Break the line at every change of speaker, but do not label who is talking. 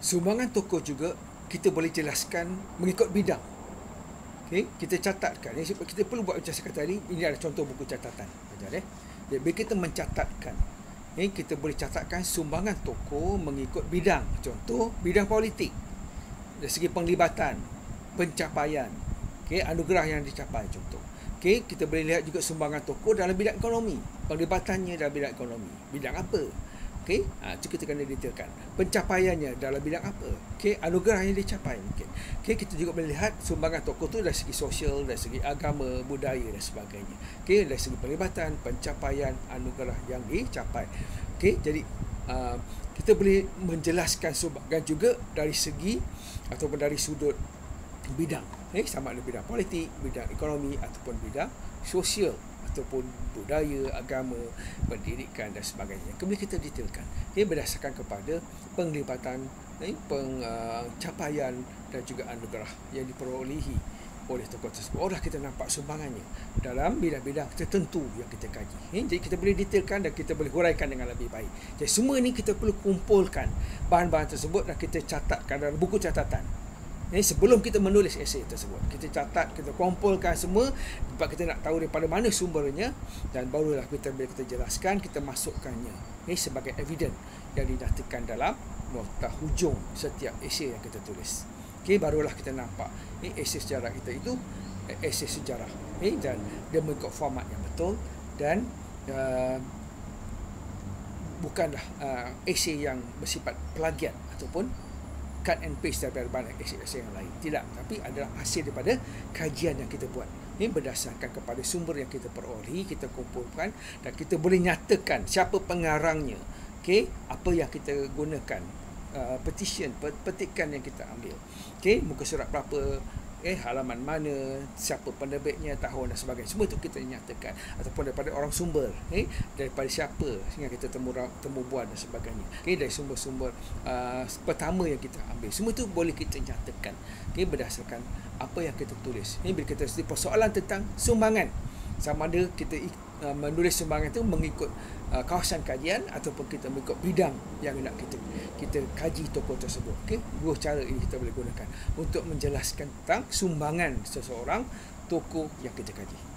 Sumbangan tokoh juga kita boleh jelaskan mengikut bidang. Okay? Kita catatkan. Kita perlu buat macam saya kata tadi. Ini adalah contoh buku catatan. Jadi, bila kita mencatatkan, kita boleh catatkan sumbangan tokoh mengikut bidang. Contoh, bidang politik. Dari segi penglibatan, pencapaian, anugerah yang dicapai, contoh. Kita boleh lihat juga sumbangan tokoh dalam bidang ekonomi. Penglibatannya dalam bidang ekonomi. Bidang apa? Itu kita kena detailkan. Pencapaiannya dalam bidang apa? Anugerah yang dicapai mungkin. Kita juga boleh lihat sumbangan tokoh tu dari segi sosial, dari segi agama, budaya dan sebagainya. Dari segi pelibatan, pencapaian, anugerah yang dicapai. Jadi kita boleh menjelaskan sumbangan juga dari segi ataupun dari sudut bidang. Sama ada bidang politik, bidang ekonomi ataupun bidang sosial ataupun budaya, agama, pendidikan dan sebagainya. Kemudian kita detailkan berdasarkan kepada penglibatan, pencapaian dan juga anugerah yang diperolehi oleh tokoh tersebut. Orang kita nampak sumbangannya dalam bidang-bidang tertentu yang kita kaji. Jadi kita boleh detailkan dan kita boleh huraikan dengan lebih baik. Jadi semua ini kita perlu kumpulkan bahan-bahan tersebut dan kita catatkan dalam buku catatan. Sebelum kita menulis esei tersebut, kita catat, kita kumpulkan semua sebab kita nak tahu daripada mana sumbernya, dan barulah bila kita jelaskan, kita masukkannya sebagai evidence yang dinyatakan dalam nota hujung setiap esei yang kita tulis. Barulah kita nampak esei sejarah kita itu esei sejarah, dan dia mengikut format yang betul dan bukanlah esei yang bersifat plagiat ataupun cut and paste daripada banyak esei yang lain. Tidak, tapi adalah hasil daripada kajian yang kita buat. Ini berdasarkan kepada sumber yang kita perolehi, kita kumpulkan dan kita boleh nyatakan siapa pengarangnya. Apa yang kita gunakan, petition, petikan yang kita ambil. Muka surat berapa, halaman mana, siapa penerbitnya, tahun dan sebagainya. Semua itu kita nyatakan ataupun daripada orang sumber, daripada siapa sehingga kita temu bual dan sebagainya. Dari sumber-sumber pertama yang kita ambil. Semua itu boleh kita nyatakan berdasarkan apa yang kita tulis. Bila kita persoalan tentang sumbangan, sama ada kita menulis sumbangan itu mengikut kawasan kajian ataupun kita mengikut bidang yang nak kita kaji tokoh tersebut. Dua cara ini kita boleh gunakan untuk menjelaskan tentang sumbangan seseorang tokoh yang kita kaji.